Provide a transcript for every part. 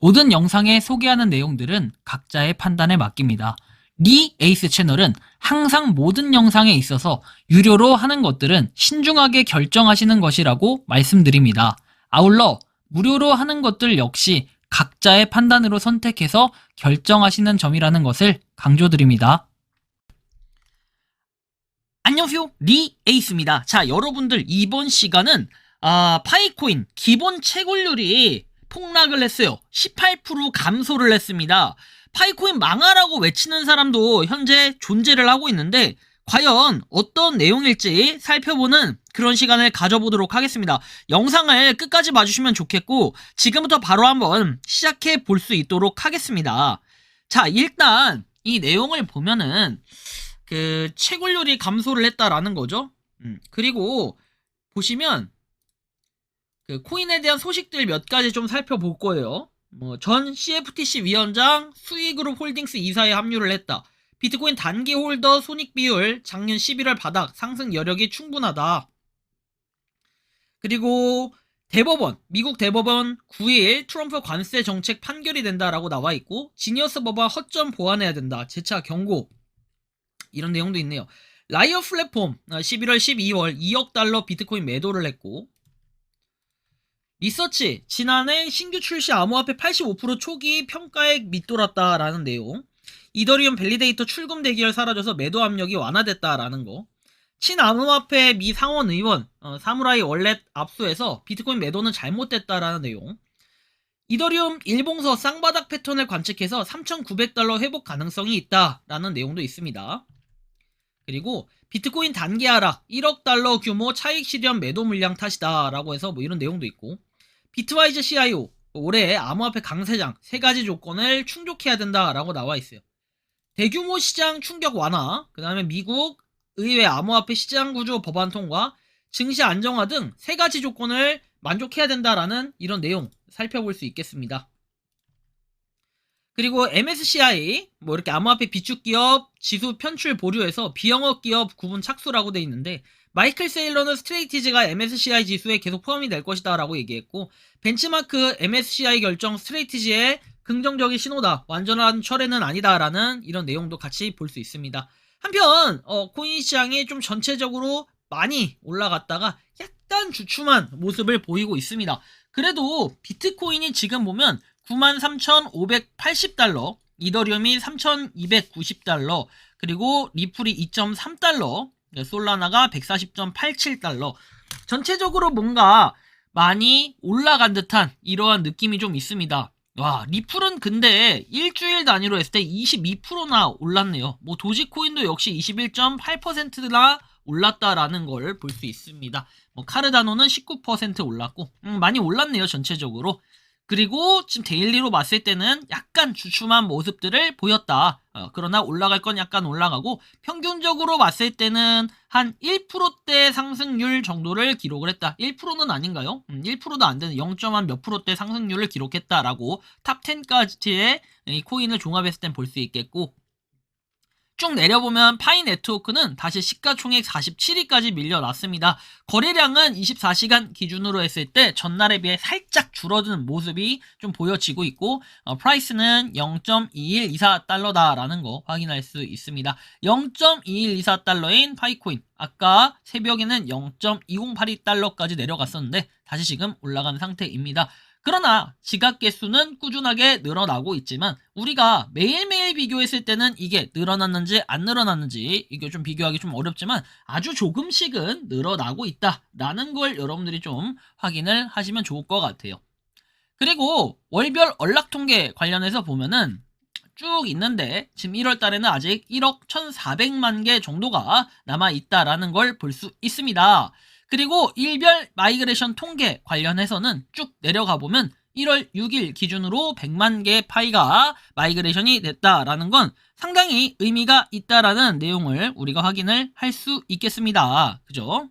모든 영상에 소개하는 내용들은 각자의 판단에 맡깁니다. 리 에이스 채널은 항상 모든 영상에 있어서 유료로 하는 것들은 신중하게 결정하시는 것이라고 말씀드립니다. 아울러 무료로 하는 것들 역시 각자의 판단으로 선택해서 결정하시는 점이라는 것을 강조드립니다. 안녕하세요, 리 에이스입니다. 자, 여러분들 이번 시간은 파이코인 기본 채굴률이 폭락을 했어요. 18% 감소를 했습니다. 파이코인 망하라고 외치는 사람도 현재 존재를 하고 있는데 과연 어떤 내용일지 살펴보는 그런 시간을 가져보도록 하겠습니다. 영상을 끝까지 봐주시면 좋겠고 지금부터 바로 한번 시작해 볼 수 있도록 하겠습니다. 자, 일단 이 내용을 보면은 그 채굴률이 감소를 했다라는 거죠. 그리고 보시면 그 코인에 대한 소식들 몇 가지 좀 살펴볼 거예요. 전 CFTC 위원장 수익그룹 홀딩스 이사에 합류를 했다. 비트코인 단기 홀더 손익 비율 작년 11월 바닥 상승 여력이 충분하다. 그리고 대법원, 미국 대법원 9일 트럼프 관세 정책 판결이 된다라고 나와 있고 지니어스 법안 허점 보완해야 된다. 재차 경고. 이런 내용도 있네요. 라이어 플랫폼 11월 12월 2억 달러 비트코인 매도를 했고 리서치 지난해 신규 출시 암호화폐 85% 초기 평가액 밑돌았다라는 내용. 이더리움 밸리데이터 출금 대기열 사라져서 매도 압력이 완화됐다라는 거. 친암호화폐 미 상원 의원 사무라이 월렛 압수해서 비트코인 매도는 잘못됐다라는 내용. 이더리움 일봉서 쌍바닥 패턴을 관측해서 3,900달러 회복 가능성이 있다라는 내용도 있습니다. 그리고 비트코인 단기 하락 1억 달러 규모 차익 실현 매도 물량 탓이다 라고 해서 이런 내용도 있고 비트와이즈 CIO 올해 암호화폐 강세장 3가지 조건을 충족해야 된다 라고 나와 있어요. 대규모 시장 충격 완화, 그 다음에 미국 의회 암호화폐 시장 구조 법안 통과, 증시 안정화 등 3가지 조건을 만족해야 된다라는 이런 내용 살펴볼 수 있겠습니다. 그리고 MSCI 이렇게 암호화폐 비축 기업 지수 편출 보류해서 비영업 기업 구분 착수라고 돼 있는데 마이클 세일러는 스트레이티지가 MSCI 지수에 계속 포함이 될 것이다 라고 얘기했고 벤치마크 MSCI 결정 스트레이티지의 긍정적인 신호다. 완전한 철회는 아니다 라는 이런 내용도 같이 볼 수 있습니다. 한편 코인 시장이 좀 전체적으로 많이 올라갔다가 약간 주춤한 모습을 보이고 있습니다. 그래도 비트코인이 지금 보면 93,580달러, 이더리움이 3,290달러, 그리고 리플이 2.3달러, 솔라나가 140.87달러. 전체적으로 뭔가 많이 올라간 듯한 이러한 느낌이 좀 있습니다. 와, 리플은 근데 일주일 단위로 했을 때 22%나 올랐네요. 도지코인도 역시 21.8%나 올랐다라는 걸 볼 수 있습니다. 카르다노는 19% 올랐고 많이 올랐네요 전체적으로. 그리고 지금 데일리로 봤을 때는 약간 주춤한 모습들을 보였다. 그러나 올라갈 건 약간 올라가고 평균적으로 봤을 때는 한 1%대 상승률 정도를 기록을 했다. 1%는 아닌가요? 1%도 안 되는 0. 몇 프로대 상승률을 기록했다라고 탑 10까지의 이 코인을 종합했을 땐 볼 수 있겠고 쭉 내려보면 파이 네트워크는 다시 시가총액 47위까지 밀려났습니다. 거래량은 24시간 기준으로 했을 때 전날에 비해 살짝 줄어드는 모습이 좀 보여지고 있고 프라이스는 0.2124달러다라는 거 확인할 수 있습니다. 0.2124달러인 파이코인 아까 새벽에는 0.2082달러까지 내려갔었는데 다시 지금 올라간 상태입니다. 그러나 지갑 개수는 꾸준하게 늘어나고 있지만 우리가 매일매일 비교했을 때는 이게 늘어났는지 안 늘어났는지 이게 좀 비교하기 좀 어렵지만 아주 조금씩은 늘어나고 있다라는 걸 여러분들이 좀 확인을 하시면 좋을 것 같아요. 그리고 월별 언락 통계 관련해서 보면은 쭉 있는데 지금 1월 달에는 아직 1억 1,400만 개 정도가 남아있다라는 걸 볼 수 있습니다. 그리고 일별 마이그레이션 통계 관련해서는 쭉 내려가 보면 1월 6일 기준으로 100만 개 파이가 마이그레이션이 됐다라는 건 상당히 의미가 있다라는 내용을 우리가 확인을 할 수 있겠습니다. 그죠?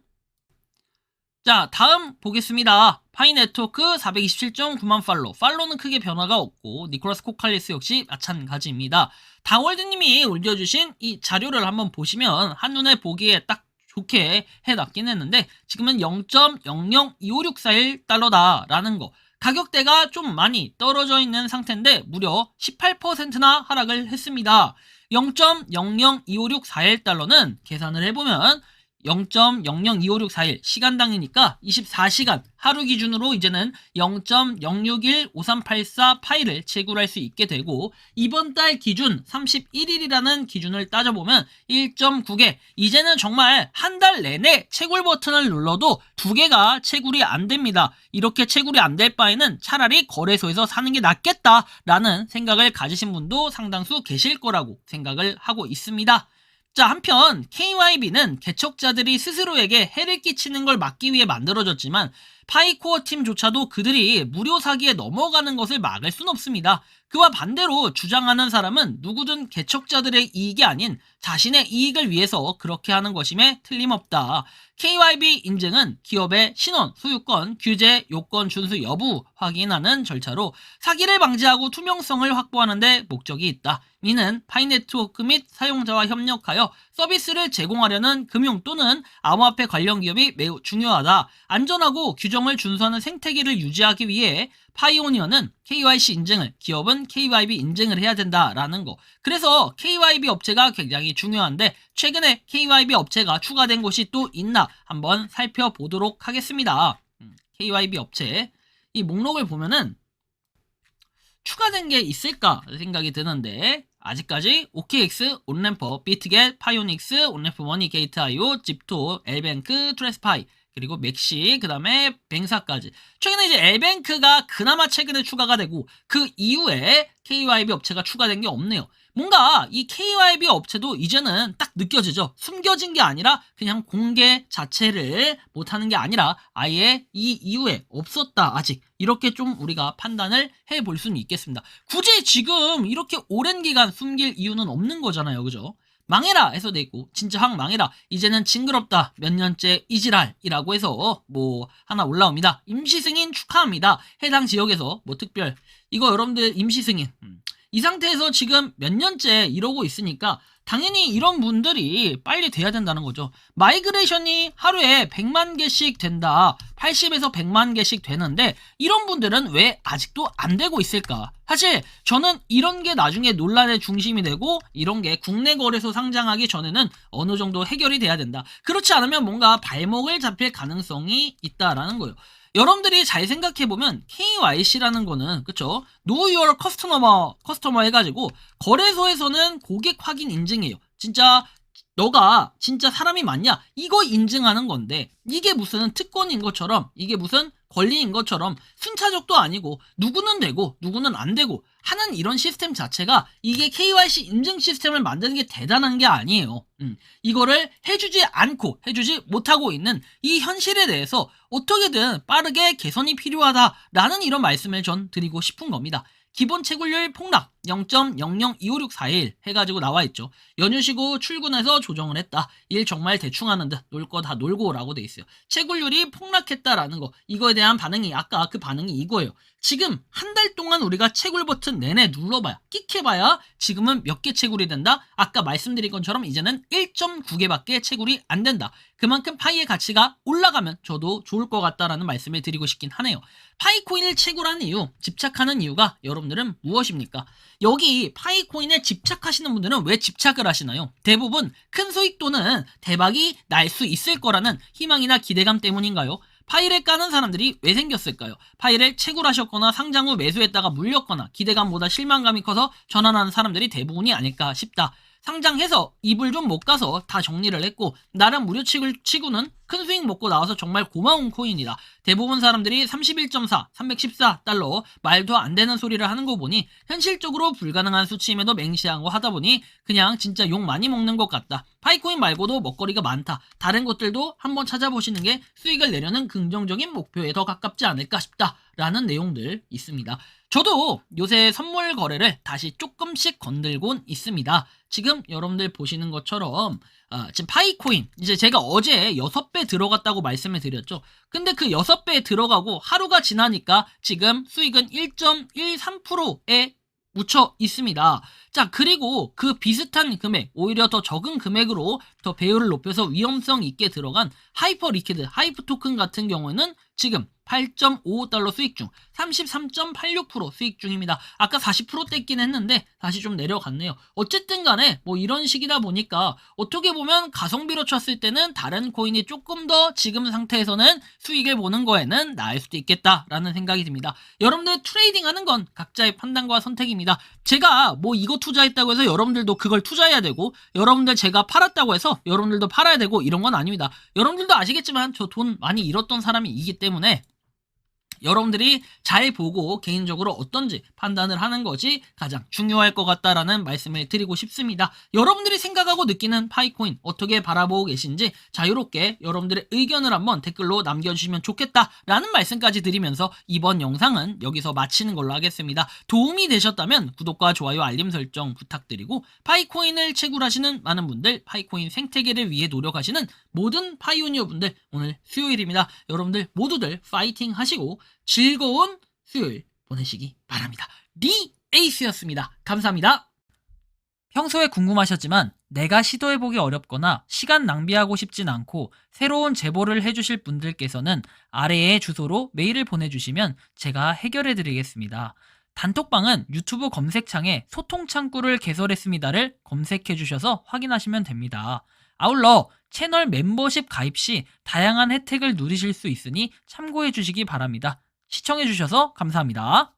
자, 다음 보겠습니다. 파이 네트워크 427.9만 팔로는 크게 변화가 없고 니콜라스 코칼리스 역시 마찬가지입니다. 당월드님이 올려주신 이 자료를 한번 보시면 한눈에 보기에 딱 좋게 해놨긴 했는데 지금은 0.002564.1달러다라는 거 가격대가 좀 많이 떨어져 있는 상태인데 무려 18%나 하락을 했습니다. 0.00256411달러는 계산을 해보면 0.002564일 시간당이니까 24시간 하루 기준으로 이제는 0.0615384 파일을 채굴할 수 있게 되고, 이번 달 기준 31일이라는 기준을 따져보면 1.9개, 이제는 정말 한 달 내내 채굴 버튼을 눌러도 2개가 채굴이 안 됩니다. 이렇게 채굴이 안 될 바에는 차라리 거래소에서 사는 게 낫겠다라는 생각을 가지신 분도 상당수 계실 거라고 생각을 하고 있습니다. 자, 한편 KYB는 개척자들이 스스로에게 해를 끼치는 걸 막기 위해 만들어졌지만 파이코어 팀조차도 그들이 무료 사기에 넘어가는 것을 막을 순 없습니다. 그와 반대로 주장하는 사람은 누구든 개척자들의 이익이 아닌 자신의 이익을 위해서 그렇게 하는 것임에 틀림없다. KYB 인증은 기업의 신원, 소유권, 규제, 요건 준수 여부 확인하는 절차로 사기를 방지하고 투명성을 확보하는 데 목적이 있다. 이는 파이네트워크 및 사용자와 협력하여 서비스를 제공하려는 금융 또는 암호화폐 관련 기업이 매우 중요하다. 안전하고 규정을 준수하는 생태계를 유지하기 위해 파이오니어는 KYC 인증을, 기업은 KYB 인증을 해야 된다라는 거. 그래서 KYB 업체가 굉장히 중요한데 최근에 KYB 업체가 추가된 곳이 또 있나 한번 살펴보도록 하겠습니다. KYB 업체 이 목록을 보면은 추가된 게 있을까 생각이 드는데 아직까지 OKX, 온램퍼, 비트겟, 파이오닉스, 온램프 머니, 게이트.io, 집토, 엘뱅크, 트레스파이, 그리고 맥시, 그 다음에 뱅사까지. 최근에 이제 엘뱅크가 그나마 최근에 추가가 되고 그 이후에 KYB 업체가 추가된 게 없네요. 뭔가 이 KYB 업체도 이제는 딱 느껴지죠. 숨겨진 게 아니라 그냥 공개 자체를 못하는 게 아니라 아예 이 이후에 없었다 아직. 이렇게 좀 우리가 판단을 해볼 수는 있겠습니다. 굳이 지금 이렇게 오랜 기간 숨길 이유는 없는 거잖아요. 그죠? 망해라 해서 돼 있고 진짜 확 망해라 이제는 징그럽다 몇 년째 이지랄이라고 해서 뭐 하나 올라옵니다. 임시승인 축하합니다. 해당 지역에서 뭐 특별 이거 여러분들 임시승인 이 상태에서 지금 몇 년째 이러고 있으니까 당연히 이런 분들이 빨리 돼야 된다는 거죠. 마이그레이션이 하루에 100만 개씩 된다. 80에서 100만 개씩 되는데 이런 분들은 왜 아직도 안 되고 있을까? 사실 저는 이런 게 나중에 논란의 중심이 되고 이런 게 국내 거래소 상장하기 전에는 어느 정도 해결이 돼야 된다. 그렇지 않으면 뭔가 발목을 잡힐 가능성이 있다라는 거예요. 여러분들이 잘 생각해보면 KYC라는 거는 그쵸? Know Your Customer 해가지고 거래소에서는 고객 확인 인증이에요. 진짜 너가 진짜 사람이 맞냐? 이거 인증하는 건데 이게 무슨 특권인 것처럼 이게 무슨 권리인 것처럼 순차적도 아니고 누구는 되고 누구는 안 되고 하는 이런 시스템 자체가 이게 KYC 인증 시스템을 만드는 게 대단한 게 아니에요. 이거를 해주지 않고 해주지 못하고 있는 이 현실에 대해서 어떻게든 빠르게 개선이 필요하다라는 이런 말씀을 전 드리고 싶은 겁니다. 기본 채굴률 폭락 0.002564일 해가지고 나와있죠. 연휴 쉬고 출근해서 조정을 했다. 일 정말 대충 하는 듯 놀 거 다 놀고 라고 돼 있어요. 채굴률이 폭락했다라는 거 이거에 대한 반응이 아까 그 반응이 이거예요. 지금 한 달 동안 우리가 채굴 버튼 내내 눌러봐야 끽해봐야 지금은 몇 개 채굴이 된다? 아까 말씀드린 것처럼 이제는 1.9개밖에 채굴이 안 된다. 그만큼 파이의 가치가 올라가면 저도 좋을 것 같다라는 말씀을 드리고 싶긴 하네요. 파이코인을 채굴하는 이유, 집착하는 이유가 여러분들은 무엇입니까? 여기 파이코인에 집착하시는 분들은 왜 집착을 하시나요? 대부분 큰 수익 또는 대박이 날 수 있을 거라는 희망이나 기대감 때문인가요? 파이를 까는 사람들이 왜 생겼을까요? 파이를 채굴하셨거나 상장 후 매수했다가 물렸거나 기대감보다 실망감이 커서 전환하는 사람들이 대부분이 아닐까 싶다. 상장해서 이불 좀 못 가서 다 정리를 했고 나랑 무료 치고는 큰 수익 먹고 나와서 정말 고마운 코인이다. 대부분 사람들이 31.4, 314달러 말도 안 되는 소리를 하는 거 보니 현실적으로 불가능한 수치임에도 맹시한 거 하다 보니 그냥 진짜 욕 많이 먹는 것 같다. 파이코인 말고도 먹거리가 많다. 다른 것들도 한번 찾아보시는 게 수익을 내려는 긍정적인 목표에 더 가깝지 않을까 싶다라는 내용들 있습니다. 저도 요새 선물 거래를 다시 조금씩 건들곤 있습니다. 지금 여러분들 보시는 것처럼 지금 파이코인 이제 제가 어제 6배 들어갔다고 말씀을 드렸죠. 근데 그 6배 들어가고 하루가 지나니까 지금 수익은 1.13%에 묻혀 있습니다. 자, 그리고 그 비슷한 금액, 오히려 더 적은 금액으로 더 배율을 높여서 위험성 있게 들어간 하이퍼 리퀴드, 하이프 토큰 같은 경우에는 지금 8.55달러 수익 중 33.86% 수익 중입니다. 아까 40% 뗐긴 했는데 다시 좀 내려갔네요. 어쨌든 간에 뭐 이런 식이다 보니까 어떻게 보면 가성비로 쳤을 때는 다른 코인이 조금 더 지금 상태에서는 수익을 보는 거에는 나을 수도 있겠다라는 생각이 듭니다. 여러분들 트레이딩하는 건 각자의 판단과 선택입니다. 제가 뭐 이거 투자했다고 해서 여러분들도 그걸 투자해야 되고, 여러분들 제가 팔았다고 해서 여러분들도 팔아야 되고 이런 건 아닙니다. 여러분들도 아시겠지만 저 돈 많이 잃었던 사람이기 때문에 여러분들이 잘 보고 개인적으로 어떤지 판단을 하는 것이 가장 중요할 것 같다라는 말씀을 드리고 싶습니다. 여러분들이 생각하고 느끼는 파이코인 어떻게 바라보고 계신지 자유롭게 여러분들의 의견을 한번 댓글로 남겨주시면 좋겠다라는 말씀까지 드리면서 이번 영상은 여기서 마치는 걸로 하겠습니다. 도움이 되셨다면 구독과 좋아요, 알림 설정 부탁드리고, 파이코인을 채굴하시는 많은 분들, 파이코인 생태계를 위해 노력하시는 모든 파이오니어 분들, 오늘 수요일입니다. 여러분들 모두들 파이팅 하시고 즐거운 수요일 보내시기 바랍니다. 리 에이스였습니다. 감사합니다. 평소에 궁금하셨지만 내가 시도해보기 어렵거나 시간 낭비하고 싶진 않고 새로운 제보를 해주실 분들께서는 아래의 주소로 메일을 보내주시면 제가 해결해드리겠습니다. 단톡방은 유튜브 검색창에 소통창구를 개설했습니다를 검색해주셔서 확인하시면 됩니다. 아울러 채널 멤버십 가입 시 다양한 혜택을 누리실 수 있으니 참고해 주시기 바랍니다. 시청해 주셔서 감사합니다.